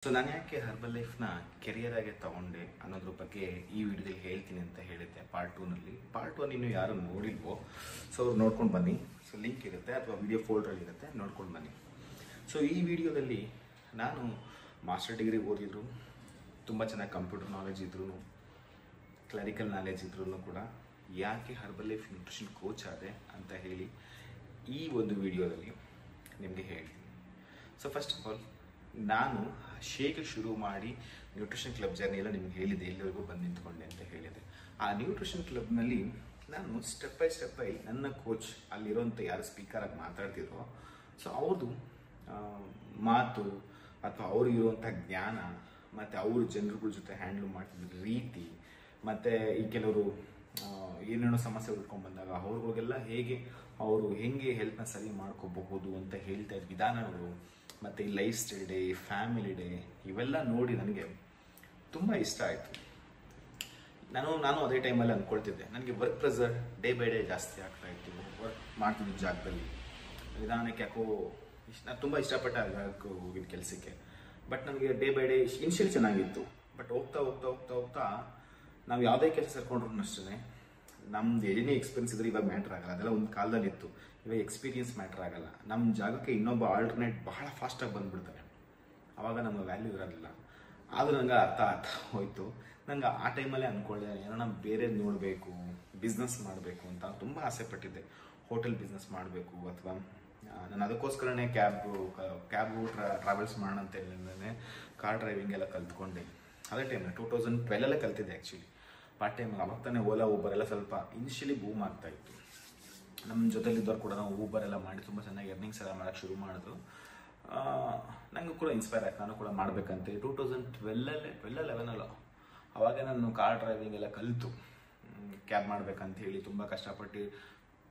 So ನಾನು ಯಾಕೆ herbal ಲೈಫ್ನ career ಆಗಿ ತಗೊಂಡೆ ಅನ್ನೋದ್ರ ಬಗ್ಗೆ ಈ ವಿಡಿಯೋದಲ್ಲಿ ಹೇಳ್ತೀನಿ ಅಂತ ಹೇಳಿದ್ದೆ ಪಾರ್ಟ್ 2ನಲ್ಲಿ. ಪಾರ್ಟ್ 1 ಇನ್ನೂ ಯಾರು ನೋಡಿಲ್ವೋ ಸೊ ಅವ್ರು ನೋಡ್ಕೊಂಡು ಬನ್ನಿ. ಸೊ ಲಿಂಕ್ ಇರುತ್ತೆ ಅಥವಾ ವಿಡಿಯೋ ಫೋಲ್ಡರ್ ಇರುತ್ತೆ, ನೋಡ್ಕೊಂಡು ಬನ್ನಿ. ಸೊ ಈ ವಿಡಿಯೋದಲ್ಲಿ ನಾನು ಮಾಸ್ಟರ್ ಡಿಗ್ರಿ ಓದಿದ್ರು, ತುಂಬ ಚೆನ್ನಾಗಿ ಕಂಪ್ಯೂಟರ್ ನಾಲೆಜ್ ಇದ್ರೂ, ಕ್ಲರಿಕಲ್ ನಾಲೆಜ್ ಇದ್ರೂ ಕೂಡ ಯಾಕೆ ಹರ್ಬಲ್ ಲೈಫ್ ನ್ಯೂಟ್ರಿಷನ್ ಕೋಚ್ ಆದೆ ಅಂತ ಹೇಳಿ ಈ ಒಂದು ವಿಡಿಯೋದಲ್ಲಿ ನಿಮಗೆ ಹೇಳ್ತೀನಿ. ಸೊ ಫಸ್ಟ್ ಆಫ್ ಆಲ್ ನಾನು ಶೇಕ್ ಶುರು ಮಾಡಿ ನ್ಯೂಟ್ರಿಷನ್ ಕ್ಲಬ್ ಜರ್ನಿ ಎಲ್ಲ ನಿಮ್ಗೆ ಹೇಳಿದೆ, ಎಲ್ಲಿವರೆಗೂ ಬಂದು ನಿಂತ್ಕೊಂಡೆ ಅಂತ ಹೇಳಿದೆ. ಆ ನ್ಯೂಟ್ರಿಷನ್ ಕ್ಲಬ್ನಲ್ಲಿ ನಾನು ಸ್ಟೆಪ್ ಬೈ ನನ್ನ ಕೋಚ್ ಅಲ್ಲಿರೋಂಥ ಯಾರು ಸ್ಪೀಕರಾಗಿ ಮಾತಾಡ್ತಿದ್ರು, ಸೊ ಅವ್ರದ್ದು ಮಾತು ಅಥವಾ ಅವ್ರಿಗಿರುವಂಥ ಜ್ಞಾನ ಮತ್ತು ಅವರು ಜನರುಗಳ ಜೊತೆ ಹ್ಯಾಂಡ್ಲ್ ಮಾಡ್ತಿದ್ದ ರೀತಿ ಮತ್ತು ಈ ಕೆಲವರು ಏನೇನೋ ಸಮಸ್ಯೆ ಉಳ್ಕೊಂಡು ಬಂದಾಗ ಅವ್ರಿಗೆಲ್ಲ ಅವರು ಹೆಂಗೆ ಹೆಲ್ತ್ನ ಸರಿ ಮಾಡ್ಕೋಬಹುದು ಅಂತ ಹೇಳ್ತಾ ಇದ್ದ ವಿಧಾನಗಳು ಮತ್ತು ಈ life style day, family day ಇವೆಲ್ಲ ನೋಡಿ ನನಗೆ ತುಂಬ ಇಷ್ಟ ಆಯಿತು. ನಾನು ಅದೇ ಟೈಮಲ್ಲಿ ಅಂದ್ಕೊಳ್ತಿದ್ದೆ, ನನಗೆ work pressure day by day ಜಾಸ್ತಿ ಆಗ್ತಾ ಇತ್ತು. ವರ್ಕ್ ಮಾಡ್ತಿದ್ದ ಜಾಗದಲ್ಲಿ ನಿಧಾನಕ್ಕೆ ಯಾಕೋ ನಾನು ತುಂಬ ಇಷ್ಟಪಟ್ಟ ಜಾಗಕ್ಕೆ ಹೋಗಿದ್ದ ಕೆಲಸಕ್ಕೆ. ಬಟ್ ನನಗೆ ಡೇ ಬೈ ಡೇ ಇನಿಷಿಯಲಿ ಚೆನ್ನಾಗಿತ್ತು. ಬಟ್ ಹೋಗ್ತಾ ನಾವು ಯಾವುದೇ ಕೆಲಸ ಸೇರ್ಕೊಂಡ್ರು ಅಷ್ಟೇ ನಮ್ದು ಏನೇ ಎಕ್ಸ್ಪೀರಿಯನ್ಸ್ ಇದ್ರೆ ಇವಾಗ ಮ್ಯಾಟ್ರ್ ಆಗಲ್ಲ. ಅದೆಲ್ಲ ಒಂದು ಕಾಲದಲ್ಲಿ ಇತ್ತು, ಇವಾಗ ಎಕ್ಸ್ಪೀರಿಯನ್ಸ್ ಮ್ಯಾಟ್ರ್ ಆಗಲ್ಲ. ನಮ್ಮ ಜಾಗಕ್ಕೆ ಇನ್ನೊಬ್ಬ ಆಲ್ಟರ್ನೇಟ್ ಬಹಳ ಫಾಸ್ಟಾಗಿ ಬಂದ್ಬಿಡ್ತಾರೆ, ಆವಾಗ ನಮಗೆ ವ್ಯಾಲ್ಯೂ ಇರೋದಿಲ್ಲ. ಆದರೂ ನನಗೆ ಅರ್ಥ ಹೋಯ್ತು. ನಂಗೆ ಆ ಟೈಮಲ್ಲೇ ಅಂದ್ಕೊಳ್ಳೆ ಏನೋ ನಾನು ಬೇರೆ ನೋಡಬೇಕು, ಬಿಸ್ನೆಸ್ ಮಾಡಬೇಕು ಅಂತ ತುಂಬ ಆಸೆ ಪಟ್ಟಿದ್ದೆ. ಹೋಟೆಲ್ ಬಿಸ್ನೆಸ್ ಮಾಡಬೇಕು ಅಥವಾ ನಾನು ಅದಕ್ಕೋಸ್ಕರನೇ ಕ್ಯಾಬು ಟ್ರಾವೆಲ್ಸ್ ಮಾಡೋಣ ಅಂತ ಹೇಳಿದ್ರೆ ಕಾರ್ ಡ್ರೈವಿಂಗ್ ಎಲ್ಲ ಕಲ್ತ್ಕೊಂಡೆ. ಅದೇ ಟೈಮಲ್ಲಿ 2012 ಕಲ್ತಿದ್ದೆ ಆ್ಯಕ್ಚುಲಿ ಪಾರ್ಟ್ ಟೈಮ್. ಅವಾಗ ತಾನೇ ಓಲಾ ಊಬರ್ ಎಲ್ಲ ಸ್ವಲ್ಪ ಇನಿಷಿಯಲಿ ಬೂಮ್ ಆಗ್ತಾ ಇತ್ತು. ನಮ್ಮ ಜೊತೆಲಿದ್ದವ್ರು ಕೂಡ ನಾವು ಊಬರ್ ಎಲ್ಲ ಮಾಡಿ ತುಂಬ ಚೆನ್ನಾಗಿ ಎರ್ನಿಂಗ್ಸ್ ಎಲ್ಲ ಮಾಡೋಕ್ಕೆ ಶುರು ಮಾಡಿದ್ರು. ನನಗೂ ಕೂಡ ಇನ್ಸ್ಪೈರ್ ಆಯ್ತು, ನಾನು ಕೂಡ ಮಾಡಬೇಕಂತೆ. 2011 ಅವಾಗ ನಾನು ಕಾರ್ ಡ್ರೈವಿಂಗ್ ಎಲ್ಲ ಕಲಿತು ಕ್ಯಾಬ್ ಮಾಡ್ಬೇಕಂತ ಹೇಳಿ ತುಂಬ ಕಷ್ಟಪಟ್ಟು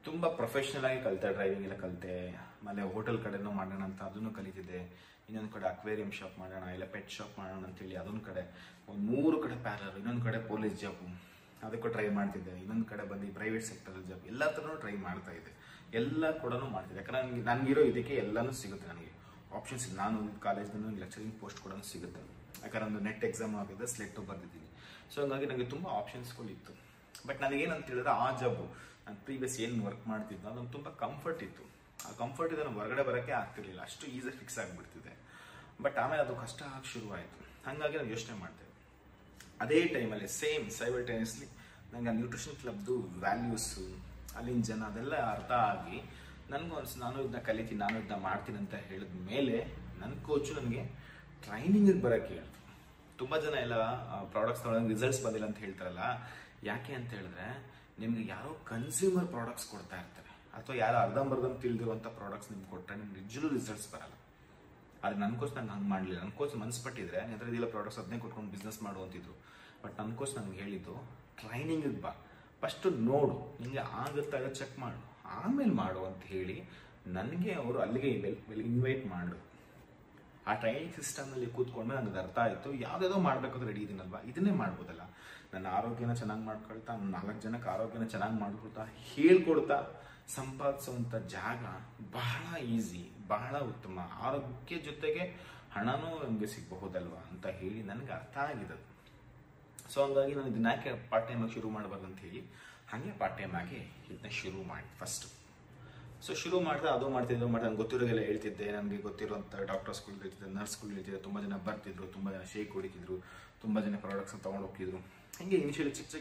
ತುಂಬ ಪ್ರೊಫೆಷ್ನಲ್ ಆಗಿ ಕಲಿತೆ. ಡ್ರೈವಿಂಗ್ ಎಲ್ಲ ಕಲಿತೆ. ಆಮೇಲೆ ಹೋಟೆಲ್ ಕಡೆನೂ ಮಾಡೋಣ ಅಂತ ಅದನ್ನು ಕಲಿತಿದ್ದೆ. ಇನ್ನೊಂದು ಕಡೆ ಅಕ್ವೇರಿಯಂ ಶಾಪ್ ಮಾಡೋಣ, ಇಲ್ಲ ಪೆಟ್ ಶಾಪ್ ಮಾಡೋಣ ಅಂತೇಳಿ ಅದೊಂದು ಕಡೆ, ಒಂದು 3 ಕಡೆ ಪ್ಯಾರಲರ್, ಇನ್ನೊಂದು ಕಡೆ ಪೊಲೀಸ್ ಜಾಬು ಅದಕ್ಕೂ ಟ್ರೈ ಮಾಡ್ತಿದ್ದೆ. ಇನ್ನೊಂದು ಕಡೆ ಬಂದು ಪ್ರೈವೇಟ್ ಸೆಕ್ಟರ್ ಜಾಬ್ ಎಲ್ಲ ಥರನೂ ಟ್ರೈ ಮಾಡ್ತಾ ಇದ್ದೆ. ಎಲ್ಲ ಕೂಡ ಮಾಡ್ತಿದ್ದೆ. ಯಾಕಂದ್ರೆ ನನಗಿರೋ ಇದಕ್ಕೆ ಎಲ್ಲನೂ ಸಿಗುತ್ತೆ, ನನಗೆ ಆಪ್ಷನ್ಸ್ ಇಲ್ಲ. ನಾನು ಕಾಲೇಜ್ನೂ ಲೆಕ್ಚರಿಂಗ್ ಪೋಸ್ಟ್ ಕೂಡ ಸಿಗುತ್ತೆ. ಯಾಕಂದ್ರೆ ಒಂದು ನೆಟ್ ಎಕ್ಸಾಮ್ ಆಗಿದೆ, ಸ್ಲೆಟ್ಟು ಬರ್ದಿದ್ದೀನಿ. ಸೊ ಹಂಗಾಗಿ ನನಗೆ ತುಂಬ ಆಪ್ಷನ್ಸ್ಗಳು ಇತ್ತು. ಬಟ್ ನನಗೇನಂತ ಹೇಳಿದ್ರೆ ಆ ಜಾಬು ನಾನು ಪ್ರೀವಿಯಸ್ ಏನು ವರ್ಕ್ ಮಾಡ್ತಿದ್ದೆ ಅದೊಂದು ತುಂಬ ಕಂಫರ್ಟ್ ಇತ್ತು. ಆ ಕಂಫರ್ಟ್ ಇದೆ, ನಾನು ಹೊರಗಡೆ ಬರೋಕ್ಕೆ ಆಗ್ತಿರ್ಲಿಲ್ಲ, ಅಷ್ಟು ಈಸಿ ಫಿಕ್ಸ್ ಆಗಿಬಿಡ್ತಿದೆ. ಬಟ್ ಆಮೇಲೆ ಅದು ಕಷ್ಟ ಆಗಿ ಶುರುವಾಯಿತು. ಹಾಗಾಗಿ ನಾನು ಯೋಚನೆ ಮಾಡ್ತೇವೆ. ಅದೇ ಟೈಮಲ್ಲಿ ಸೇಮ್ ಸೈಮಲ್ಟೇನಿಯಸ್ಲಿ ನನಗೆ ಆ ನ್ಯೂಟ್ರಿಷನ್ ಕ್ಲಬ್ದು ವ್ಯಾಲ್ಯೂಸು, ಅಲ್ಲಿನ ಜನ ಅದೆಲ್ಲ ಅರ್ಥ ಆಗಿ ನನಗೂ ಅನಿಸ್ತು ನಾನು ಇದನ್ನ ಕಲಿತೀನಿ, ನಾನು ಇದನ್ನ ಮಾಡ್ತೀನಿ ಅಂತ ಹೇಳಿದ ಮೇಲೆ ನನ್ನ ಕೋಚು ನನಗೆ ಟ್ರೈನಿಂಗಿಗೆ ಬರೋಕ್ಕೆ ಹೇಳ್ತು. ತುಂಬ ಜನ ಎಲ್ಲ ಪ್ರಾಡಕ್ಟ್ಸ್ ತೊಗೊಳಂಗೆ ರಿಸಲ್ಟ್ಸ್ ಬಂದಿಲ್ಲ ಅಂತ ಹೇಳ್ತಾರಲ್ಲ, ಯಾಕೆ ಅಂತ ಹೇಳಿದ್ರೆ ನಿಮ್ಗೆ ಯಾರೋ ಕನ್ಸ್ಯೂಮರ್ ಪ್ರಾಡಕ್ಟ್ಸ್ ಕೊಡ್ತಾ ಇರ್ತಾರೆ ಅಥವಾ ಯಾರೋ ಅರ್ಧಂಬರ್ಧಂ ತಿಳಿದಿರುವಂಥ ಪ್ರಾಡಕ್ಟ್ಸ್ ನಿಮ್ಗೆ ಕೊಟ್ಟರೆ ನಿಮ್ಗೆ ನಿಜವೂ ರಿಸಲ್ಟ್ಸ್ ಬರಲ್ಲ. ಆದರೆ ನನ್ನ ಕೋಚ್ ನಂಗೆ ಹಂಗೆ ಮಾಡಲಿಲ್ಲ. ನನ್ನ ಕೋಚ್ ಮನ್ಸು ಪಟ್ಟಿದ್ರೆ ನನ್ನ ಹತ್ರ ಇದೆಲ್ಲ ಪ್ರಾಡಕ್ಟ್ಸ್ ಅದನ್ನೇ ಕೊಟ್ಕೊಂಡು ಬಿಸ್ನೆಸ್ ಮಾಡುವಂತಿದ್ರು. ಬಟ್ ನನ್ನ ಕೋಚ್ ನನಗೆ ಹೇಳಿದ್ದು, ಟ್ರೈನಿಂಗಿಗೆ ಬಾ, ಫಸ್ಟು ನೋಡು, ನಿಮಗೆ ಆಗುತ್ತಾಗ ಚೆಕ್ ಮಾಡು, ಆಮೇಲೆ ಮಾಡು ಅಂತ ಹೇಳಿ ನನಗೆ ಅವರು ಅಲ್ಲಿಗೆ ಇನ್ವೈಟ್ ಮಾಡು. ಆ ಟ್ರೈನಿಂಗ್ ಸಿಸ್ಟಮ್ನಲ್ಲಿ ಕೂತ್ಕೊಂಡು ನನಗೆ ಅರ್ಥ ಆಯಿತು, ಯಾವುದಾದ್ರೂ ಮಾಡಬೇಕಾದ್ರೆ ರೆಡಿ ಇದೀನಲ್ವಾ, ಇದನ್ನೇ ಮಾಡ್ಬೋದಲ್ಲ. ನನ್ನ ಆರೋಗ್ಯನ ಚೆನ್ನಾಗಿ ಮಾಡ್ಕೊಳ್ತಾ, 4 ಜನಕ್ಕೆ ಆರೋಗ್ಯನ ಚೆನ್ನಾಗಿ ಮಾಡ್ಕೊಳ್ತಾ, ಹೇಳ್ಕೊಡ್ತಾ ಸಂಪಾದಿಸುವಂಥ ಜಾಗ ಬಹಳ ಈಸಿ, ಬಹಳ ಉತ್ತಮ. ಆರೋಗ್ಯ ಜೊತೆಗೆ ಹಣನೂ ನಮಗೆ ಸಿಗಬಹುದಲ್ವಾ ಅಂತ ಹೇಳಿ ನನಗೆ ಅರ್ಥ ಆಗಿದೆ. ಸೊ ಹಂಗಾಗಿ ನಾನು ಇದನ್ನ ಯಾಕೆ ಪಾರ್ಟ್ ಟೈಮ್ ಆಗಿ ಶುರು ಮಾಡಬಾರ್ದು ಅಂತ ಹೇಳಿ ಹಾಗೆ ಪಾರ್ಟ್ ಟೈಮ್ ಆಗಿ ಇದನ್ನ ಶುರು ಮಾಡಿ ಫಸ್ಟ್. ಸೊ ಶುರು ಮಾಡಿದೆ, ಅದು ಮಾಡ್ತಿದ್ದೆ. ನಂಗೆ ಗೊತ್ತಿರೋದೆಲ್ಲ ಹೇಳ್ತಿದ್ದೆ, ನನಗೆ ಗೊತ್ತಿರುವಂಥ ಡಾಕ್ಟರ್ಸ್ಗಳು ಹೇಳ್ತಿದ್ದೆ, ನರ್ಸ್ಗಳು ಹೇಳ್ತಿದ್ದೆ. ತುಂಬ ಜನ ಬರ್ತಿದ್ರು, ತುಂಬ ಜನ ಶೇಕ್ ಹೊಡಿತಿದ್ರು, ತುಂಬ ಜನ ಪ್ರಾಡಕ್ಟ್ಸ್ನ ತೊಗೊಂಡು ಹೋಗ್ತಿದ್ರು. ಹೀಗೆ ಇನಿಷಿಯಲಿ ಚಿಕ್ಕ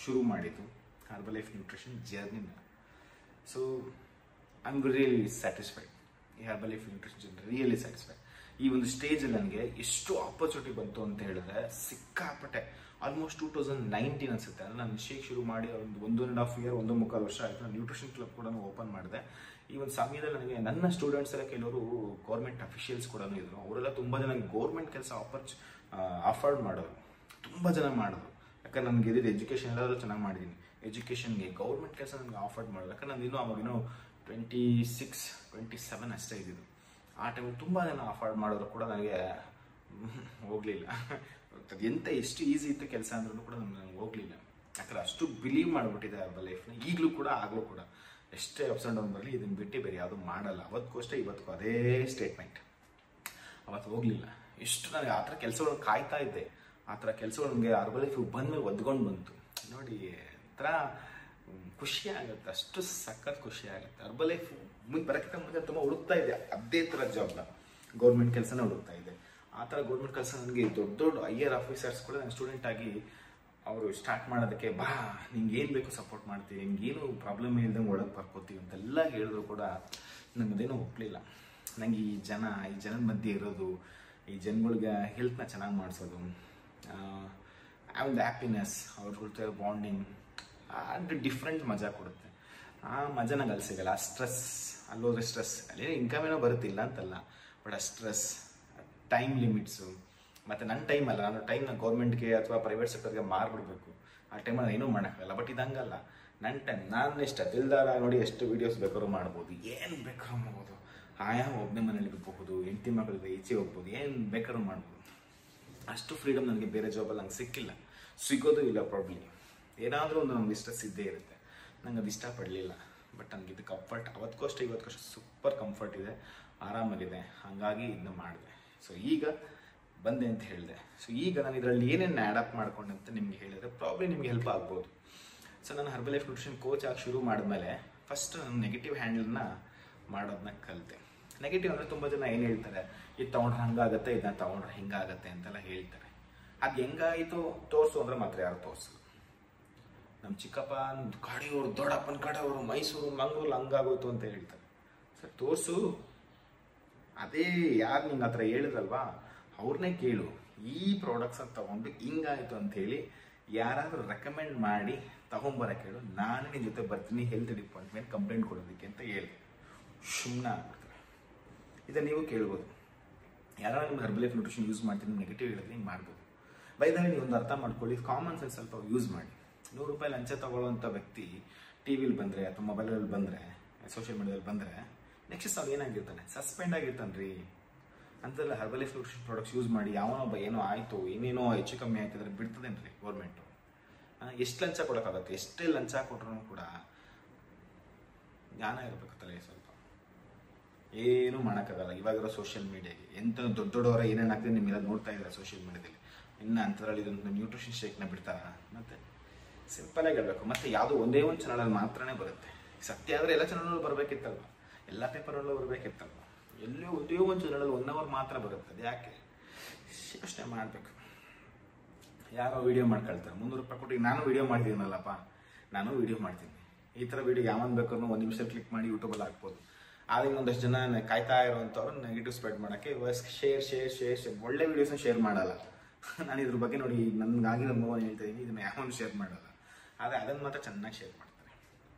ಶುರು ಮಾಡಿದ್ದು ಹರ್ಬಲ್ ಲೈಫ್ ನ್ಯೂಟ್ರಿಷನ್ ಜರ್ನಿನ. So I am really satisfied. ಈ Herbalife nutrition really satisfied. ಈ ಒಂದು ಸ್ಟೇಜಲ್ಲಿ ನನಗೆ ಎಷ್ಟು ಆಪರ್ಚುನಿಟಿ ಬಂತು ಅಂತ ಹೇಳಿದ್ರೆ ಸಿಕ್ಕಾಪಟ್ಟೆ. ಆಲ್ಮೋಸ್ಟ್ 2019 ಅನ್ಸುತ್ತೆ ಅಂದರೆ ನಾನು ಶೇಕ್ ಶುರು ಮಾಡಿ ಒಂದು 1.5 ಇಯರ್, 1.25 ವರ್ಷ ಆಯಿತು. ನಾನು ನ್ಯೂಟ್ರಿಷನ್ ಕ್ಲಬ್ ಕೂಡ ಓಪನ್ ಮಾಡಿದೆ. ಈ ಒಂದು ಸಮಯದಲ್ಲಿ ನನಗೆ ನನ್ನ ಸ್ಟೂಡೆಂಟ್ಸ್ ಎಲ್ಲ ಕೆಲವರು ಗೌರ್ಮೆಂಟ್ ಅಫಿಷಿಯಲ್ಸ್ ಕೂಡ ಇದ್ರು. ಅವರೆಲ್ಲ ತುಂಬ ಜನ ಗೌರ್ಮೆಂಟ್ ಕೆಲಸ ಆಫರ್ಡ್ ಮಾಡೋರು, ತುಂಬ ಜನ ಮಾಡಿದ್ರು. ಯಾಕಂದ್ರೆ ನನಗೆ ಇದ್ದಿದ್ದು ಎಜುಕೇಷನ್ ಎಲ್ಲಾದರೂ ಚೆನ್ನಾಗಿ ಮಾಡಿದ್ದೀನಿ. ಎಜುಕೇಷನ್ಗೆ ಗೌರ್ಮೆಂಟ್ ಕೆಲಸ ನನಗೆ ಆಫರ್ಡ್ ಮಾಡೋದು. ಯಾಕಂದ್ರೆ ನಾನು ಇನ್ನೂ ಅವಾಗಿನೂ 26, 27 ಅಷ್ಟೇ ಇದ್ದಿದ್ದು. ಆ ಟೈಮಲ್ಲಿ ತುಂಬ ಜನ ಆಫರ್ಡ್ ಮಾಡೋರು ಕೂಡ ನನಗೆ ಹೋಗಲಿಲ್ಲ. ಅದು ಎಷ್ಟು ಈಸಿ ಇತ್ತು ಕೆಲಸ ಅಂದ್ರೂ ಕೂಡ ನನಗೆ ಹೋಗಲಿಲ್ಲ. ಯಾಕಂದ್ರೆ ಅಷ್ಟು ಬಿಲೀವ್ ಮಾಡಿಬಿಟ್ಟಿದೆ ಹರ್ಬಲ್ ಲೈಫ್ನ. ಈಗಲೂ ಕೂಡ ಆಗಲೂ ಕೂಡ ಎಷ್ಟೇ ಅಪ್ಸ್ ಆ್ಯಂಡ್ ಡೌನ್ ಬರಲಿ ಇದನ್ನು ಬಿಟ್ಟು ಬೇರೆ ಯಾವುದೂ ಮಾಡಲ್ಲ. ಅವತ್ತಿಗೂ ಅಷ್ಟೇ ಇವತ್ತಿಗೂ ಅದೇ ಸ್ಟೇಟ್ಮೆಂಟ್. ಅವತ್ತು ಹೋಗಲಿಲ್ಲ. ಎಷ್ಟು ನನಗೆ ಆ ಥರ ಕೆಲಸಗಳು ಕಾಯ್ತಾ ಇದ್ದೆ. ಆ ಥರ ಕೆಲಸಗಳು ನಮಗೆ ಹರ್ಬಲೈಫ್ ಬಂದಮೇಲೆ ಒದ್ಕೊಂಡು ಬಂತು ನೋಡಿ. ಒಂಥರ ಖುಷಿ ಆಗುತ್ತೆ, ಅಷ್ಟು ಸಖತ್ ಖುಷಿ ಆಗುತ್ತೆ. ಹರ್ಬಲೈಫ್ ಮುಂದೆ ಬರೋಕ್ಕಿಂತ ಮುಂದೆ ತುಂಬ ಹುಡುಕ್ತಾ ಇದೆ ಅದೇ ಥರ ಜಾಬ್ನ, ಗೌರ್ಮೆಂಟ್ ಕೆಲಸನ ಹುಡುಕ್ತಾ ಇದೆ. ಆ ಥರ ಗೌರ್ಮೆಂಟ್ ಕೆಲಸ ನನಗೆ ದೊಡ್ಡ ದೊಡ್ಡ ಐಆರ್ ಆಫೀಸರ್ಸ್ ಕೂಡ ನಾನು ಸ್ಟೂಡೆಂಟ್ ಆಗಿ ಅವರು ಸ್ಟಾರ್ಟ್ ಮಾಡೋದಕ್ಕೆ ಬಾ ನಿಂಗೆ ಏನು ಬೇಕು ಸಪೋರ್ಟ್ ಮಾಡ್ತೀವಿ, ನಿಮ್ಗೇನು ಪ್ರಾಬ್ಲಮ್ ಇಲ್ದಂಗೆ ಒಳಗೆ ಬರ್ಕೋತೀವಿ ಅಂತೆಲ್ಲ ಹೇಳಿದ್ರು ಕೂಡ ನನ್ನದೇನೂ ಒಪ್ಪಲಿಲ್ಲ. ನನಗೆ ಈ ಜನದ ಮಧ್ಯೆ ಇರೋದು, ಈ ಜನಗಳಿಗೆ ಹೆಲ್ತ್ನ ಚೆನ್ನಾಗಿ ಮಾಡಿಸೋದು, ಆ ಒಂದು ಹ್ಯಾಪಿನೆಸ್, ಅವ್ರ ಜೊತೆ ಬಾಂಡಿಂಗ್ ಅದು ಡಿಫ್ರೆಂಟ್ ಮಜಾ ಕೊಡುತ್ತೆ. ಆ ಮಜಾ ನಂಗೆ ಅಲ್ಲಿ ಸಿಗಲ್ಲ. ಆ ಸ್ಟ್ರೆಸ್, ಅಲ್ಲೋದ್ರೆ ಸ್ಟ್ರೆಸ್, ಅಲ್ಲೇ ಇನ್ಕಮ್ ಏನೋ ಬರುತ್ತಿಲ್ಲ ಅಂತಲ್ಲ, ಬಟ್ ಆ ಸ್ಟ್ರೆಸ್, ಟೈಮ್ ಲಿಮಿಟ್ಸು, ಮತ್ತು ನನ್ನ ಟೈಮ್ ಅಲ್ಲ, ನಾನು ಟೈಮ್ನ ಗೌರ್ಮೆಂಟ್ಗೆ ಅಥವಾ ಪ್ರೈವೇಟ್ ಸೆಕ್ಟರ್ಗೆ ಮಾರ್ಬಿಡ್ಬೇಕು. ಆ ಟೈಮಲ್ಲಿ ಏನೂ ಮಾಡೋಕ್ಕಾಗಲ್ಲ. ಬಟ್ ಇದಂಗಲ್ಲ, ನನ್ನ ಟೈಮ್ ನಾನು ಇಷ್ಟ ದಿಲ್ದಾರ ನೋಡಿ ಎಷ್ಟು ವೀಡಿಯೋಸ್ ಬೇಕಾದ್ರೂ ಮಾಡ್ಬೋದು, ಏನು ಬೇಕಾದ್ರೂ ಮಾಡ್ಬೋದು. ಆಯಾ ಒಬ್ಬನೇ ಮನೇಲಿ ಇರಬಹುದು, ಹೆಂಡತಿ ಮಕ್ಕಳಿಗೆ ಈಚೆ ಹೋಗ್ಬೋದು, ಏನು ಬೇಕಾದ್ರೂ ಮಾಡ್ಬೋದು. ಅಷ್ಟು ಫ್ರೀಡಮ್ ನನಗೆ ಬೇರೆ ಜಾಬಲ್ಲಿ ನಂಗೆ ಸಿಕ್ಕಿಲ್ಲ, ಸಿಗೋದು ಇಲ್ಲ ಪ್ರಾಬ್ಲಿ. ಏನಾದರೂ ಒಂದು ನಮ್ಗೆ ಇಷ್ಟ ಇದ್ದೇ ಇರುತ್ತೆ. ನಂಗೆ ಅದು ಇಷ್ಟಪಡಲಿಲ್ಲ. ಬಟ್ ನನಗೆ ಇದು ಕಂಫರ್ಟ್ ಅವತ್ತಿಗೋಷ್ಟು ಇವತ್ತಿಗೋಷ್ಟು ಸೂಪರ್ ಕಂಫರ್ಟ್ ಇದೆ, ಆರಾಮಾಗಿದೆ. ಹಾಗಾಗಿ ಇದನ್ನ ಮಾಡಿದೆ. ಸೊ ಈಗ ಬಂದೆ ಅಂತ ಹೇಳಿದೆ. ಸೊ ಈಗ ನಾನು ಇದರಲ್ಲಿ ಏನೇನು ಅಡಾಪ್ಟ್ ಮಾಡ್ಕೊಂಡೆ ಅಂತ ನಿಮಗೆ ಹೇಳಿದ್ರೆ ಪ್ರಾಬ್ಲಿ ನಿಮಗೆ ಹೆಲ್ಪ್ ಆಗ್ಬೋದು. ಸೊ ನಾನು ಹರ್ಬಲೈಫ್ ನ್ಯೂಟ್ರಿಷನ್ ಕೋಚ್ ಆಗಿ ಶುರು ಮಾಡಿದ್ಮೇಲೆ ಫಸ್ಟ್ ನಾನು ನೆಗೆಟಿವ್ ಹ್ಯಾಂಡಲ್ನ ಮಾಡೋದನ್ನ ಕಲಿತೆ. ನೆಗೆಟಿವ್ ಅಂದರೆ ತುಂಬ ಜನ ಏನು ಹೇಳ್ತಾರೆ, ಇದು ತೊಗೊಂಡ್ರೆ ಹಂಗಾಗತ್ತೆ, ಇದನ್ನ ತೊಗೊಂಡ್ರೆ ಹಿಂಗಾಗತ್ತೆ ಅಂತೆಲ್ಲ ಹೇಳ್ತಾರೆ. ಅದು ಹೆಂಗಾಯಿತು ತೋರಿಸು ಅಂದರೆ ಮಾತ್ರ ಯಾರು ತೋರಿಸು. ನಮ್ಮ ಚಿಕ್ಕಪ್ಪ ಕಡೆಯವರು, ದೊಡ್ಡಪ್ಪನ ಕಡೆಯವರು, ಮೈಸೂರು, ಮಂಗಳೂರು ಹಂಗಾಗೋಯ್ತು ಅಂತ ಹೇಳ್ತಾರೆ. ಸರ್ ತೋರಿಸು, ಅದೇ ಯಾರು ನಿಂಗೆ ಹತ್ರ ಹೇಳಿದ್ರಲ್ವಾ ಅವ್ರನ್ನೇ ಕೇಳು. ಈ ಪ್ರಾಡಕ್ಟ್ಸನ್ನು ತೊಗೊಂಡು ಹಿಂಗಾಯಿತು ಅಂಥೇಳಿ ಯಾರಾದರೂ ರೆಕಮೆಂಡ್ ಮಾಡಿ ತೊಗೊಂಬರೋಕೆ ಹೇಳು, ನಾನು ನಿನ್ನ ಜೊತೆ ಬರ್ತೀನಿ ಹೆಲ್ತ್ ಡಿಪಾರ್ಟ್ಮೆಂಟ್ ಕಂಪ್ಲೇಂಟ್ ಕೊಡೋದಕ್ಕೆ ಅಂತ ಹೇಳಿ ಸುಮ್ಮನೆ ಆಗ್ಬಿಡ್ತಾರೆ. ಇದನ್ನು ನೀವು ಕೇಳ್ಬೋದು. ಯಾರು ನಿಮ್ಗೆ ಹರ್ಬಲೈಫ್ ನ್ಯೂಟ್ರಿಷನ್ ಯೂಸ್ ಮಾಡ್ತೀನಿ ನೆಗೆಟಿವ್ ಹೇಳಿದ್ರೆ ಹಿಂಗೆ ಮಾಡ್ಬೋದು. ಬೈದಾಗ ನೀವು ಒಂದು ಅರ್ಥ ಮಾಡ್ಕೊಳ್ಳಿ, ಕಾಮನ್ ಸೆನ್ಸ್ ಸ್ವಲ್ಪ ಯೂಸ್ ಮಾಡಿ. 100 ರೂಪಾಯಿ ಲಂಚ ತೊಗೊಳ್ಳೋವಂಥ ವ್ಯಕ್ತಿ ಟಿ ವಿಲಿ ಬಂದರೆ ಅಥವಾ ಮೊಬೈಲಲ್ಲಿ ಬಂದರೆ, ಸೋಷಿಯಲ್ ಮೀಡಿಯಾದಲ್ಲಿ ಬಂದರೆ, ನೆಕ್ಸ್ಟ್ ಅವ್ನು ಏನಾಗಿರ್ತಾನೆ, ಸಸ್ಪೆಂಡ್ ಆಗಿರ್ತಾನೆ ರೀ. ಅಂತೆಲ್ಲ ಹರ್ಬಲೈಫ್ ನ್ಯೂಟ್ರಿಷನ್ ಪ್ರಾಡಕ್ಟ್ಸ್ ಯೂಸ್ ಮಾಡಿ ಯಾವನೊಬ್ಬ ಏನೋ ಆಯಿತು, ಏನೇನೋ ಹೆಚ್ಚು ಕಮ್ಮಿ ಆಯ್ತಿದ್ರೆ ಬಿಡ್ತದೇನು ರೀ ಗೌರ್ಮೆಂಟು. ಎಷ್ಟು ಲಂಚ ಕೊಡೋಕ್ಕಾಗತ್ತೆ? ಎಷ್ಟೇ ಲಂಚ ಕೊಟ್ಟರು ಕೂಡ ಜ್ಞಾನ ಇರಬೇಕು ತಲೆ ಸ್ವಲ್ಪ. ಏನೂ ಮಾಡೋಕ್ಕಾಗಲ್ಲ ಇವಾಗಿರೋ ಸೋಷಿಯಲ್ ಮೀಡಿಯಾಗೆ. ಎಂಥ ದೊಡ್ಡ ದೊಡ್ಡವರ ಏನೇನು ಆಗ್ತದೆ ನಿಮ್ಮೆಲ್ಲ ನೋಡ್ತಾ ಇದ್ದಾರೆ ಸೋಷಿಯಲ್ ಮೀಡಿಯಾದಲ್ಲಿ. ಇನ್ನು ಅಂಥದ್ರಲ್ಲಿ ಇದೊಂದು ನ್ಯೂಟ್ರಿಷನ್ ಶೇಕ್ನ ಬಿಡ್ತಾರ? ಮತ್ತು ಸಿಂಪಲಾಗಿ ಹೇಳಬೇಕು. ಮತ್ತು ಯಾವುದೋ ಒಂದೇ ಒಂದು ಚಾನಲಲ್ಲಿ ಮಾತ್ರನೇ ಬರುತ್ತೆ. ಸತ್ಯ ಆದರೆ ಎಲ್ಲ ಚಾನಲಲ್ಲೂ ಬರಬೇಕಿತ್ತಲ್ವ, ಎಲ್ಲ ಪೇಪರಲ್ಲೂ ಬರಬೇಕಿತ್ತಲ್ವ. ಎಲ್ಲೋ ಒಂದೇ ಒಂದು ಚಾನಲಲ್ಲಿ 1 ಅವರ್ ಮಾತ್ರ ಬರುತ್ತೆ. ಅದು ಯಾಕೆ ಯೋಚನೆ ಮಾಡಬೇಕು. ಯಾರೋ ವೀಡಿಯೋ ಮಾಡ್ಕೊಳ್ತಾರೆ 300 ರೂಪಾಯಿ ಕೊಟ್ಟು. ನಾನು ವೀಡಿಯೋ ಮಾಡ್ತೀನಲ್ಲಪ್ಪ, ನಾನು ವೀಡಿಯೋ ಮಾಡ್ತೀನಿ. ಈ ಥರ ವೀಡಿಯೋ ಯಾವನ್ ಬೇಕಾದ್ರೂ 1 ನಿಮಿಷ ಕ್ಲಿಕ್ ಮಾಡಿ ಯೂಟ್ಯೂಬಲ್ಲಿ ಹಾಕ್ಬೋದು. ಆದರೆ ಒಂದಷ್ಟು ಜನ ಕಾಯ್ತಾ ಇರೋವಂಥವ್ರು ನೆಗೆಟಿವ್ ಸ್ಪ್ರೆಡ್ ಮಾಡೋಕ್ಕೆ ಶೇರ್ ಒಳ್ಳೆ ವೀಡಿಯೋಸ್ನ ಶೇರ್ ಮಾಡಲ್ಲ. ನಾನು ಇದ್ರ ಬಗ್ಗೆ ನೋಡಿ ನನಗಾಗಿರೋ ಅನುಭವ ಹೇಳ್ತಾ ಇದ್ದೀನಿ, ಇದನ್ನು ಯಾವನು ಶೇರ್ ಮಾಡಲ್ಲ. ಆದರೆ ಅದನ್ನು ಮಾತ್ರ ಚೆನ್ನಾಗಿ ಶೇರ್ ಮಾಡ್ತಾರೆ.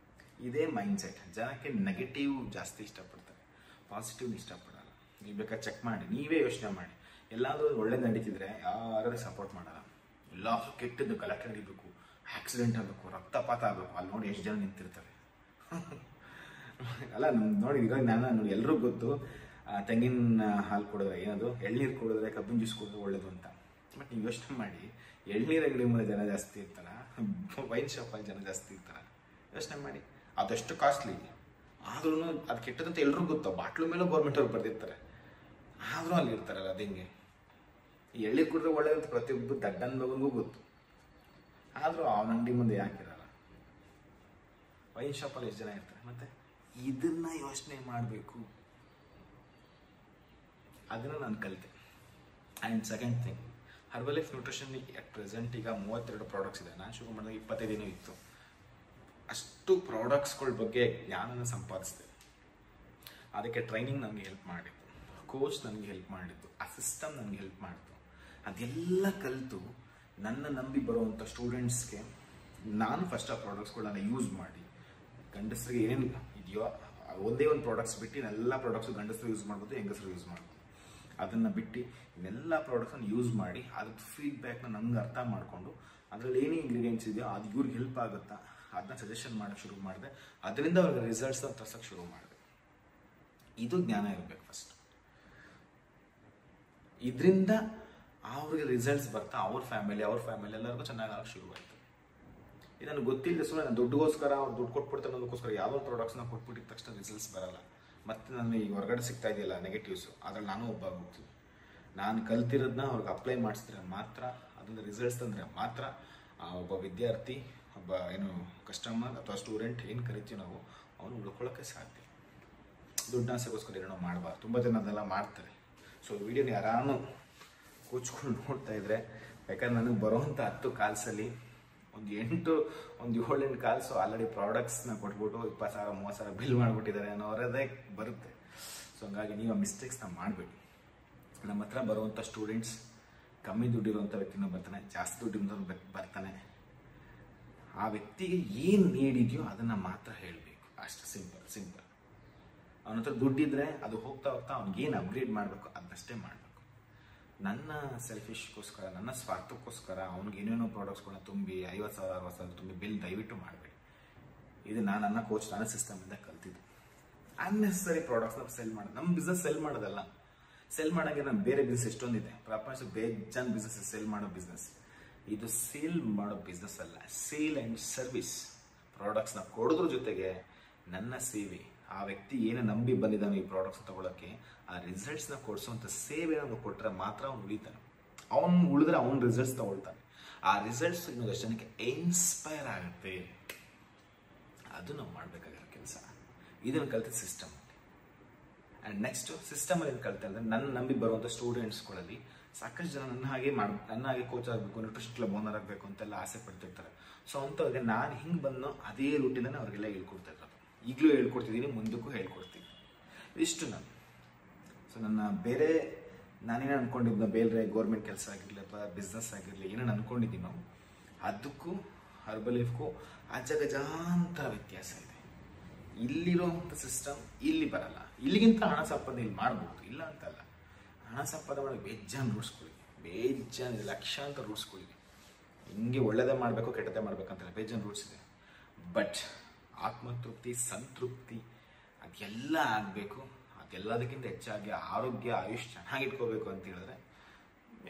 ಇದೇ ಮೈಂಡ್ಸೆಟ್. ಜನಕ್ಕೆ ನೆಗೆಟಿವ್ ಜಾಸ್ತಿ ಇಷ್ಟಪಡ್ತಾರೆ, ಪಾಸಿಟಿವ್ ಇಷ್ಟಪಡಲ್ಲ. ನೀವು ಬೇಕಾದ್ರೆ ಚೆಕ್ ಮಾಡಿ, ನೀವೇ ಯೋಚನೆ ಮಾಡಿ. ಎಲ್ಲಾದರೂ ಒಳ್ಳೇದು ನಡೀತಿದ್ರೆ ಯಾರು ಸಪೋರ್ಟ್ ಮಾಡಲ್ಲ. ಎಲ್ಲ ಕೆಟ್ಟದ್ದು ಗಲಾಟೆ ನಡೀಬೇಕು, ಆಕ್ಸಿಡೆಂಟ್ ಆಗಬೇಕು, ರಕ್ತಪಾತ ಆಗಬೇಕು, ಅಲ್ಲಿ ನೋಡಿ ಎಷ್ಟು ಜನ ನಿಂತಿರ್ತಾರೆ. ಅಲ್ಲ ನೋಡಿ, ಈಗ ನಾನು ನೋಡಿ ಎಲ್ರಿಗೂ ಗೊತ್ತು ತೆಂಗಿನ ಹಾಲು ಕುಡಿದ್ರೆ ಏನದು, ಎಳ್ನೀರು ಕುಡಿದ್ರೆ, ಕಬ್ಬಿನ ಜ್ಯೂಸ್ ಕುಡಿದ್ರೆ ಒಳ್ಳೇದು ಅಂತ. ಬಟ್ ನೀವು ಯೋಚನೆ ಮಾಡಿ, ಎಳ್ನೀರು ಅಂಗಡಿ ಮುಂದೆ ಜನ ಜಾಸ್ತಿ ಇರ್ತಾರ, ವೈನ್ ಶಾಪಲ್ಲಿ ಜನ ಜಾಸ್ತಿ ಇರ್ತಾರ? ಯೋಚನೆ ಮಾಡಿ. ಅದಷ್ಟು ಕಾಸ್ಟ್ಲಿ ಆದ್ರೂ ಅದು ಕೆಟ್ಟದಂತ ಎಲ್ರಿಗೂ ಗೊತ್ತು. ಬಾಟ್ಲು ಮೇಲೂ ಗೌರ್ಮೆಂಟ್ ಅವ್ರು ಬರ್ದಿರ್ತಾರೆ, ಆದರೂ ಅಲ್ಲಿ ಇರ್ತಾರಲ್ಲ. ಅದು ಹೆಂಗೆ? ಈ ಎಳ್ನೀರು ಕುಡಿದ್ರೆ ಒಳ್ಳೇದಂತ ಪ್ರತಿಯೊಬ್ಬ ದಡ್ಡನ ಮಗನಿಗೂ ಗೊತ್ತು, ಆದರೂ ಅವನ ಅಂಗಡಿ ಮುಂದೆ ಯಾಕಿರಲ್ಲ? ವೈನ್ ಶಾಪಲ್ಲಿ ಎಷ್ಟು ಜನ ಇರ್ತಾರೆ? ಮತ್ತೆ ಇದನ್ನ ಯೋಚನೆ ಮಾಡಬೇಕು. ಅದನ್ನು ನಾನು ಕಲಿತೆ. And second thing, Herbalife nutrition at present ಈಗ 32 ಪ್ರಾಡಕ್ಟ್ಸ್ ಇದೆ. ನಾನು ಶುರು ಮಾಡಿದಾಗ 25 ಏನೋ ಇತ್ತು. ಅಷ್ಟು ಪ್ರಾಡಕ್ಟ್ಸ್ಗಳ ಬಗ್ಗೆ ಜ್ಞಾನನ ಸಂಪಾದಿಸಿದೆ. ಅದಕ್ಕೆ ಟ್ರೈನಿಂಗ್ ನನಗೆ ಹೆಲ್ಪ್ ಮಾಡಿತ್ತು, ಕೋಚ್ ನನಗೆ ಹೆಲ್ಪ್ ಮಾಡಿತ್ತು, ಆ ಸಿಸ್ಟಮ್ ನನಗೆ ಹೆಲ್ಪ್ ಮಾಡಿತ್ತು. ಅದೆಲ್ಲ ಕಲಿತು ನನ್ನ ನಂಬಿ ಬರುವಂಥ ಸ್ಟೂಡೆಂಟ್ಸ್ಗೆ ನಾನು ಫಸ್ಟ್ ಆ ಪ್ರಾಡಕ್ಟ್ಸ್ಗಳನ್ನ ಯೂಸ್ ಮಾಡಿ, ಗಂಡಸರಿಗೆ ಏನೇನು ಇದೆಯೋ ಒಂದೇ ಒಂದು ಪ್ರಾಡಕ್ಟ್ಸ್ ಬಿಟ್ಟು ಎಲ್ಲ ಪ್ರಾಡಕ್ಟ್ಸು ಗಂಡಸರು ಯೂಸ್ ಮಾಡ್ಬೋದು, ಹೆಂಗಸರು ಯೂಸ್ ಮಾಡ್ಬೋದು. ಅದನ್ನು ಬಿಟ್ಟು ಇನ್ನೆಲ್ಲ ಪ್ರಾಡಕ್ಟ್ಸನ್ನು ಯೂಸ್ ಮಾಡಿ ಅದ್ರ ಫೀಡ್ಬ್ಯಾಕ್ನ ನಂಗೆ ಅರ್ಥ ಮಾಡಿಕೊಂಡು ಅದರಲ್ಲಿ ಏನೇ ಇಂಗ್ರೀಡಿಯೆಂಟ್ಸ್ ಇದೆಯೋ ಅದು ಇವ್ರಿಗೆ ಹೆಲ್ಪ್ ಆಗುತ್ತಾ ಅದನ್ನ ಸಜೆಷನ್ ಮಾಡೋಕ್ಕೆ ಶುರು ಮಾಡಿದೆ. ಅದರಿಂದ ಅವ್ರಿಗೆ ರಿಸಲ್ಟ್ಸ್ನ ತರ್ಸೋಕ್ಕೆ ಶುರು ಮಾಡಿದೆ. ಇದು ಜ್ಞಾನ ಇರಬೇಕು ಫಸ್ಟ್. ಇದರಿಂದ ಅವ್ರಿಗೆ ರಿಸಲ್ಟ್ಸ್ ಬರ್ತಾ ಅವ್ರ ಫ್ಯಾಮಿಲಿ ಎಲ್ಲರಿಗೂ ಚೆನ್ನಾಗಿ ಆಗಕ್ಕೆ ಶುರುವಾಯಿತು. ಇದನ್ನು ಗೊತ್ತಿಲ್ಲದೆ ಸುಮ್ಮನೆ ನಾನು ದುಡ್ಡುಗೋಸ್ಕರ ಅವ್ರು ದುಡ್ಡು ಕೊಟ್ಬಿಡ್ತಾರೆ ಅನ್ನೋದಕ್ಕೋಸ್ಕರ ಯಾವುದೋ ಪ್ರಾಡಕ್ಟ್ಸ್ನ ಕೊಟ್ಬಿಟ್ಟಿದ ತಕ್ಷಣ ರಿಸಲ್ಟ್ಸ್ ಬರಲ್ಲ. ಮತ್ತು ನಾನು ಈ ಹೊರಗಡೆ ಸಿಗ್ತಾ ಇದೆಯಲ್ಲ ನೆಗೆಟಿವ್ಸು, ಅದ್ರಲ್ಲಿ ನಾನು ಒಬ್ಬ ಆಗ್ಬಿಡ್ತೀನಿ. ನಾನು ಕಲ್ತಿರೋದನ್ನ ಅವ್ರಿಗೆ ಅಪ್ಲೈ ಮಾಡಿಸಿದ್ರೆ ಮಾತ್ರ, ಅದರಿಂದ ರಿಸಲ್ಟ್ಸ್ ತಂದರೆ ಮಾತ್ರ ಒಬ್ಬ ವಿದ್ಯಾರ್ಥಿ, ಒಬ್ಬ ಏನು ಕಸ್ಟಮರ್ ಅಥವಾ ಸ್ಟೂಡೆಂಟ್ ಏನು ಕರಿತೀವಿ ನಾವು, ಅವನು ಉಳ್ಕೊಳ್ಳೋಕ್ಕೆ ಸಾಧ್ಯ. ದುಡ್ಡಾಸೆಗೋಸ್ಕರ ಏನೋ ಮಾಡಬಾರ್ದು. ತುಂಬ ಜನ ಅದೆಲ್ಲ ಮಾಡ್ತಾರೆ. ಸೊ ವಿಡಿಯೋನ ಯಾರಾನು ಕೂಚ್ಕೊಂಡು ನೋಡ್ತಾ ಇದ್ರೆ, ಯಾಕಂದ್ರೆ ನನಗೆ ಬರೋವಂಥ 10 ಕಾಲ್ಸಲ್ಲಿ ಒಂದು 7 ಕಾಲ್ಸು ಆಲ್ರೆಡಿ ಪ್ರಾಡಕ್ಟ್ಸ್ನ ಕೊಟ್ಬಿಟ್ಟು 20,000 30,000 ಬಿಲ್ ಮಾಡಿಬಿಟ್ಟಿದ್ದಾರೆ ಅನ್ನೋರದೇ ಬರುತ್ತೆ. ಸೊ ಹಂಗಾಗಿ ನೀವು ಆ ಮಿಸ್ಟೇಕ್ಸ್ನ ಮಾಡಬೇಡಿ. ನಮ್ಮ ಹತ್ರ ಬರುವಂಥ ಸ್ಟೂಡೆಂಟ್ಸ್ ಕಮ್ಮಿ ದುಡ್ಡಿರುವಂಥ ವ್ಯಕ್ತಿನೂ ಬರ್ತಾನೆ, ಜಾಸ್ತಿ ದುಡ್ಡಿರೋಂಥ ಬರ್ತಾನೆ. ಆ ವ್ಯಕ್ತಿಗೆ ಏನು ನೀಡಿದೆಯೋ ಅದನ್ನು ಮಾತ್ರ ಹೇಳಬೇಕು, ಅಷ್ಟು ಸಿಂಪಲ್. ಅವನ ಹತ್ರ ದುಡ್ಡಿದ್ರೆ ಅದು ಹೋಗ್ತಾ ಅವ್ನಿಗೇನು ಅಪ್ಗ್ರೇಡ್ ಮಾಡಬೇಕು ಅದನ್ನಷ್ಟೇ ಮಾಡಬೇಕು. ನನ್ನ ಸೆಲ್ಫಿಶ್ಗೋಸ್ಕರ, ನನ್ನ ಸ್ವಾರ್ಥಕ್ಕೋಸ್ಕರ ಅವ್ನಿಗೆ ಏನೇನೋ ಪ್ರಾಡಕ್ಟ್ಸ್ಗಳನ್ನ ತುಂಬಿ 50,000 60,000 ತುಂಬಿ ಬಿಲ್ ದಯವಿಟ್ಟು ಮಾಡಬೇಡಿ. ಇದು ನನ್ನ ಕೋಚ್, ನನ್ನ ಸಿಸ್ಟಮಿಂದ ಕಲ್ತಿದ್ದು. ಅನ್ನೆಸರಿ ಪ್ರಾಡಕ್ಟ್ಸ್ನ ಸೆಲ್ ಮಾಡೋದು, ನಮ್ಮ ಬಿಸ್ನೆಸ್ ಸೆಲ್ ಮಾಡೋದಲ್ಲ. ಸೆಲ್ ಮಾಡೋಂಗೆ ನಾನು ಬೇರೆ ಬಿಸ್ನೆಸ್ ಎಷ್ಟೊಂದಿದೆ, ಪ್ರಪಂಚ ಬೇಜಾನ್ ಬಿಸ್ನೆಸ್ ಸೆಲ್ ಮಾಡೋ ಬಿಸ್ನೆಸ್. ಇದು ಸೇಲ್ ಮಾಡೋ ಬಿಸ್ನೆಸ್ ಅಲ್ಲ, ಸೇಲ್ ಆ್ಯಂಡ್ ಸರ್ವಿಸ್. ಪ್ರಾಡಕ್ಟ್ಸ್ನ ಕೊಡೋದ್ರ ಜೊತೆಗೆ ನನ್ನ ಸೇವೆ, ಆ ವ್ಯಕ್ತಿ ಏನು ನಂಬಿ ಬಂದಿದ್ದಾನೆ ಈ ಪ್ರಾಡಕ್ಟ್ಸ್ ತಗೊಳ್ಳೋಕ್ಕೆ, ಆ ರಿಸಲ್ಟ್ಸ್ನ ಕೊಡಿಸುವಂಥ ಸೇವೆ ನಾವು ಕೊಟ್ಟರೆ ಮಾತ್ರ ಅವ್ನು ಉಳಿತಾನೆ. ಅವ್ನು ಉಳಿದ್ರೆ ಅವ್ನ ರಿಸಲ್ಟ್ಸ್ ತಗೊಳ್ತಾನೆ. ಆ ರಿಸಲ್ಟ್ಸ್ ಇನ್ನೊಂದಷ್ಟು ಜನಕ್ಕೆ ಇನ್ಸ್ಪೈರ್ ಆಗುತ್ತೆ. ಅದು ನಾವು ಮಾಡಬೇಕಾಗಿರೋ ಕೆಲಸ. ಇದನ್ನು ಕಲ್ತಿದ್ದ ಸಿಸ್ಟಮ್. ಆ್ಯಂಡ್ ನೆಕ್ಸ್ಟ್ ಸಿಸ್ಟಮಲ್ಲಿ ಏನು ಕಲಿತೆ ಅಂದರೆ, ನನ್ನ ನಂಬಿ ಬರುವಂಥ ಸ್ಟೂಡೆಂಟ್ಸ್ಗಳಲ್ಲಿ ಸಾಕಷ್ಟು ಜನ ನನ್ನ ಹಾಗೆ ಕೋಚ್ ಆಗಬೇಕು, ನ್ಯೂಟ್ರಿಷನ್ ಕ್ಲಬ್ ಓನರ್ ಆಗಬೇಕು ಅಂತೆಲ್ಲ ಆಸೆ ಪಡ್ತಿರ್ತಾರೆ. ಸೊ ಅಂಥವ್ರಿಗೆ ನಾನು ಹಿಂಗೆ ಬಂದು ಅದೇ ರೂಟಿಂದನೇ ಅವ್ರಿಗೆಲ್ಲ ಹೇಳ್ಕೊಡ್ತಾ ಇರೋದು. ಈಗಲೂ ಹೇಳ್ಕೊಡ್ತಿದ್ದೀನಿ, ಮುಂದಕ್ಕೂ ಹೇಳ್ಕೊಡ್ತೀನಿ. ಇಷ್ಟು ನಾನು. ಸೊ ನಾನೇನು ಅಂದ್ಕೊಂಡಿದ್ನೋ, ಬೇರೆ ಗೌರ್ಮೆಂಟ್ ಕೆಲಸ ಆಗಿರಲಿ ಅಥವಾ ಬಿಸ್ನೆಸ್ ಆಗಿರಲಿ, ಏನೇನು ಅಂದ್ಕೊಂಡಿದ್ದೀನೋ ಅದಕ್ಕೂ ಹರ್ಬಲ್ ಲೈಫ್ಗೂ ಅಜಗಜಾಂತರ ವ್ಯತ್ಯಾಸ ಇದೆ. ಇಲ್ಲಿರೋಂಥ ಸಿಸ್ಟಮ್ ಇಲ್ಲಿ ಬರಲ್ಲ. ಇಲ್ಲಿಗಿಂತ ಹಣ ಸಂಪಾದನೆ ಇಲ್ಲಿ ಮಾಡ್ಬೋದು, ಇಲ್ಲ ಅಂತಲ್ಲ. ಹಣ ಸಂಪಾದನೆ ಮಾಡೋದು ಬೇಜಾನ್ ರೂಟ್ಸ್ಗಳಿವೆ, ಲಕ್ಷಾಂತರ ರೂಟ್ಸ್ಗಳಿವೆ. ಹಿಂಗೆ ಒಳ್ಳೆಯದೇ ಮಾಡಬೇಕು, ಕೆಟ್ಟದೇ ಮಾಡಬೇಕಂತಲ್ಲ, ಬೇಜಾನ್ ರೂಟ್ಸ್ ಇದೆ. ಬಟ್ ಆತ್ಮತೃಪ್ತಿ, ಸಂತೃಪ್ತಿ ಅದೆಲ್ಲ ಆಗಬೇಕು. ಅದೆಲ್ಲದಕ್ಕಿಂತ ಹೆಚ್ಚಾಗಿ ಆರೋಗ್ಯ, ಆಯುಷ್ ಚೆನ್ನಾಗಿಟ್ಕೋಬೇಕು ಅಂತ ಹೇಳಿದ್ರೆ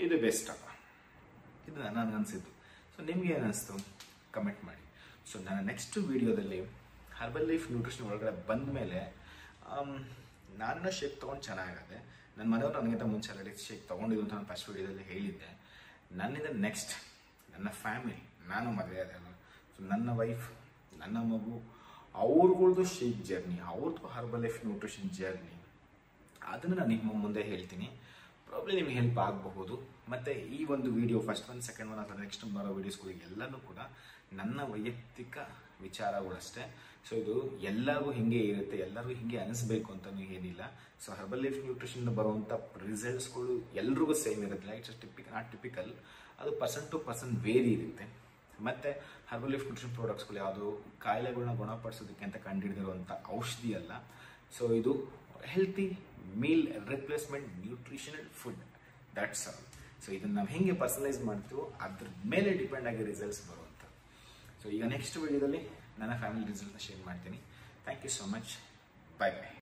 ಇದು ಬೆಸ್ಟ್ ಅಪ್ಪ. ಇದು ನನಗನ್ಸಿದ್ದು. ಸೊ ನಿಮ್ಗೆ ಏನು ಅನಿಸ್ತು ಕಮೆಂಟ್ ಮಾಡಿ. ಸೊ ನನ್ನ ನೆಕ್ಸ್ಟ್ ವೀಡಿಯೋದಲ್ಲಿ ಹರ್ಬಲ್ ಲೈಫ್ ನ್ಯೂಟ್ರಿಷನ್ ಒಳಗಡೆ ಬಂದ ಮೇಲೆ ನಾನು ಶೇಕ್ ತೊಗೊಂಡು ಚೆನ್ನಾಗಿದೆ. ನನ್ನ ಮನೆಯವರು ನನಗಿಂತ ಮುಂಚೆ ಆಲ್ರೆಡಿ ಶೇಕ್ ತೊಗೊಂಡಿದ್ದು ಅಂತ ನಾನು ಫಸ್ಟ್ ವೀಡಿಯೋದಲ್ಲಿ ಹೇಳಿದ್ದೆ. ನನ್ನಿಂದ ನೆಕ್ಸ್ಟ್ ನನ್ನ ಫ್ಯಾಮಿಲಿ, ನಾನು ಮದುವೆ ಆದಾಗ, ಸೊ ನನ್ನ ವೈಫ್, ನನ್ನ ಮಗು, ಅವ್ರಗಳ್ದು ಶೇಕ್ ಜರ್ನಿ, ಅವ್ರದ್ದು ಹರ್ಬಲ್ ಲೈಫ್ ನ್ಯೂಟ್ರಿಷನ್ ಜರ್ನಿ, ಅದನ್ನು ನಾನು ನಿಮ್ಮ ಮುಂದೆ ಹೇಳ್ತೀನಿ. ಪ್ರಾಬ್ಲಿ ನಿಮ್ಗೆ ಹೆಲ್ಪ್ ಆಗಬಹುದು. ಮತ್ತು ಈ ಒಂದು video first one, second one ಅಥವಾ ನೆಕ್ಸ್ಟ್ ಬರೋ ವೀಡಿಯೋಸ್ಗಳಿಗೆ ಎಲ್ಲನೂ ಕೂಡ ನನ್ನ ವೈಯಕ್ತಿಕ ವಿಚಾರಗಳಷ್ಟೇ. ಸೊ ಇದು ಎಲ್ಲರಿಗೂ ಹಿಂಗೆ ಇರುತ್ತೆ, ಎಲ್ಲರಿಗೂ ಹಿಂಗೆ ಅನಿಸ್ಬೇಕು ಅಂತಲೂ ಏನಿಲ್ಲ. ಸೊ ಹರ್ಬಲ್ ಲೈಫ್ ನ್ಯೂಟ್ರಿಷನ್ ಬರುವಂಥ ರಿಸಲ್ಟ್ಸ್ಗಳು ಎಲ್ರಿಗೂ ಸೇಮ್ ಇರುತ್ತಿಲ್ಲ. It's not typical. ಅದು ಪರ್ಸನ್ ಟು ಪರ್ಸನ್ ವೇರಿ ಇರುತ್ತೆ. ಮತ್ತು ಹರ್ಬಲ್ ಲೈಫ್ ನ್ಯೂಟ್ರಿಷನ್ ಪ್ರಾಡಕ್ಟ್ಸ್ಗಳು ಯಾವುದು ಕಾಯಿಲೆಗಳನ್ನ ಗುಣಪಡಿಸೋದಕ್ಕೆ ಅಂತ ಕಂಡುಹಿಡಿದಿರುವಂಥ ಔಷಧಿ ಅಲ್ಲ. ಸೊ ಇದು healthy meal replacement nutritional food, that's all. So ಇದನ್ನು ನಾವು ಹೆಂಗೆ ಪರ್ಸನಲೈಸ್ ಮಾಡ್ತೀವೋ ಅದ್ರ ಮೇಲೆ ಡಿಪೆಂಡ್ ಆಗಿ ರಿಸಲ್ಟ್ಸ್ ಬರುವಂಥ. ಸೊ ಈಗ ನೆಕ್ಸ್ಟ್ ವಿಡಿಯೋದಲ್ಲಿ ನನ್ನ ಫ್ಯಾಮಿಲಿ ರಿಸಲ್ಟ್ನ ಶೇರ್ ಮಾಡ್ತೀನಿ. Thank you so much. Bye bye.